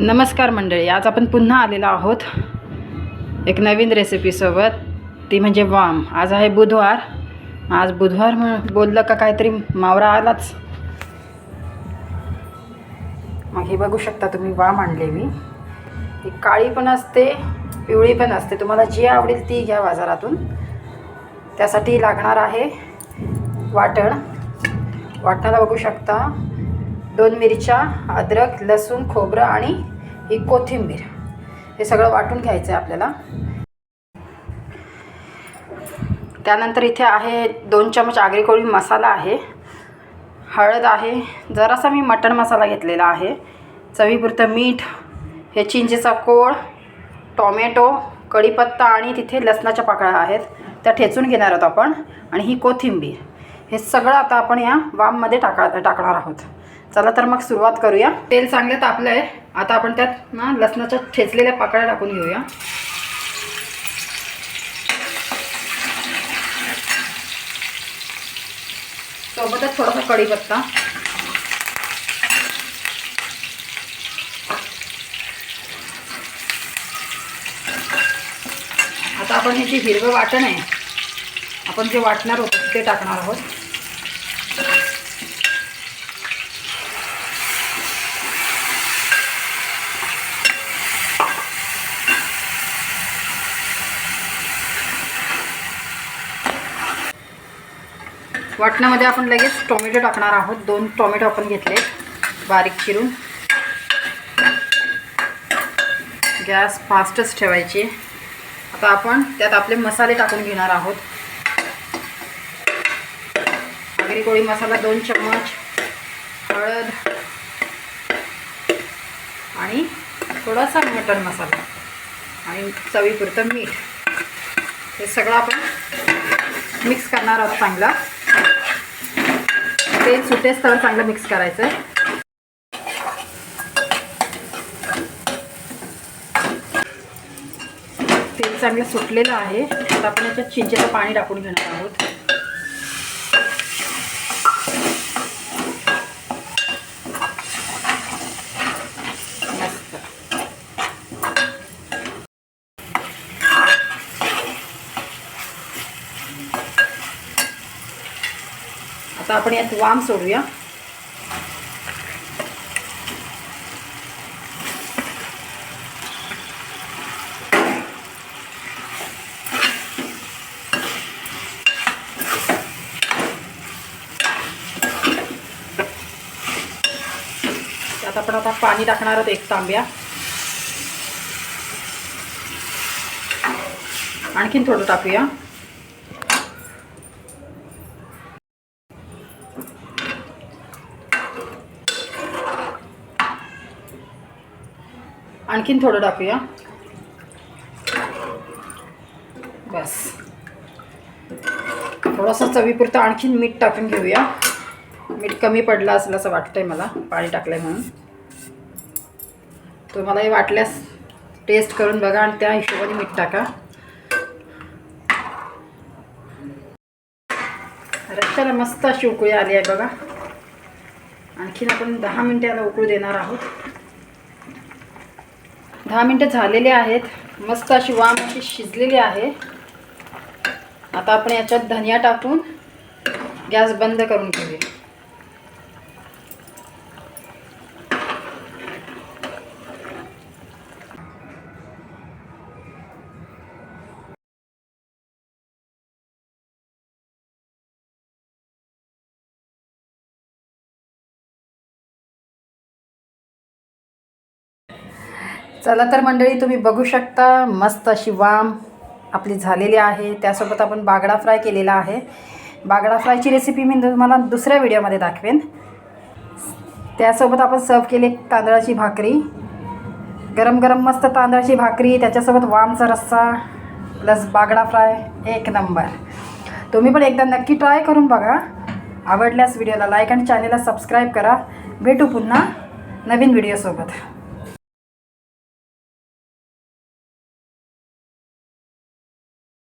नमस्कार मंडळी, आज आपण पुन्हा आलेलो आहोत एक नवीन रेसिपीसोबत, ती म्हणजे वाम. आज आहे बुधवार. आज बुधवार बोललं का काहीतरी मावरा आलाच. मग हे बघू शकता तुम्ही, वाम आणले मी. ही काळी पण असते, पिवळी पण असते, तुम्हाला जी आवडेल ती घ्या बाजारातून. त्यासाठी लागणार आहे वाटण. वाटणाला बघू शकता 2 मिरच्या, अद्रक, लसूण, खोबरं आणि ही कोथिंबीर. हे सगळं वाटून घ्यायचं आहे आपल्याला. त्यानंतर इथे आहे 2 चमच आगरी कोळी मसाला आहे, हळद आहे, जरासा मी मटण मसाला घेतलेला आहे, चवीपुरतं मीठ, हे चिंचेचा कोळ, टोमॅटो, कढीपत्ता आणि तिथे लसणाच्या पाकळ्या आहेत, त्या ठेचून घेणार आहोत आपण. आणि ही कोथिंबीर. हे सगळं आता आपण या वाममध्ये टाकणार आहोत. चला तर मग सुरुवात करूया. तेल चांगलं तापलं आहे. आता आपण त्यात लसणाच्या ठेचलेल्या पाकळ्या टाकून घेऊया. सोबतच थोडासा कढीपत्ता. आता आपण हे जे हिरवं वाटण आहे, आपण जे वाटणार होतं ते टाकणार आहोत. वाटणामध्ये आपण लगेच टोमॅटो टाकणार आहोत. 2 टोमॅटो आपण घेतले बारीक चिरून. गॅस फास्टच ठेवायची. आता आपण त्यात आपले मसाले टाकून घेणार आहोत. आगरी कोळी मसाला 2 चम्मच, हळद आणि थोडासा मटण मसाला आणि चवीपुरतं मीठ. हे सगळं आपण मिक्स करणार आहोत. चांगला तेल सुटेस तर चांगलं मिक्स करायचं आहे. तेल चांगलं सुटलेलं आहे. आता आपण याच्यात चिंचेचं पाणी टाकून घेणार आहोत. मस्त. आता आपण यात वाम सोडूया. त्यात आपण आता पाणी टाकणार आहोत 1 तांब्या. आणखीन थोडं टाकूया. आणखीन थोडं टाकूया. बस. थोडंसं चवीपुरतं आणखीन मीठ टाकून घेऊया. मीठ कमी पडलं असेल असं वाटतंय मला, पाणी टाकलंय म्हणून. तुम्हालाही वाटल्यास टेस्ट करून बघा आणि त्या हिशोबाने मीठ टाका. रश्श्याला मस्त अशी उकळी आली आहे बघा. आणखीन आपण 10 मिनिटं याला उकळू देणार आहोत. 10 मिनिटं झालेले आहेत. मस्त अशी वाम अशी शिजलेली आहे. आता आपण याच्यात धनिया टाकून गॅस बंद करून घेऊया. चला तर मंडळी, तुम्ही बघू शकता मस्त अशी वाम आपली झालेली आहे. त्यासोबत आपण बागडा फ्राय केलेला आहे. बागडा फ्रायची रेसिपी मी तुम्हाला दुसऱ्या व्हिडिओमध्ये दाखवेन. त्यासोबत आपण सर्व केले तांदळाची भाकरी, गरम गरम मस्त तांदळाची भाकरी, त्याच्यासोबत वामचा रस्सा प्लस बागडा फ्राय. 1 नंबर. तुम्ही पण एकदा नक्की ट्राय करून बघा. आवडल्यास व्हिडिओला लाईक आणि चॅनलला सबस्क्राईब करा. भेटू पुन्हा नवीन व्हिडिओसोबत.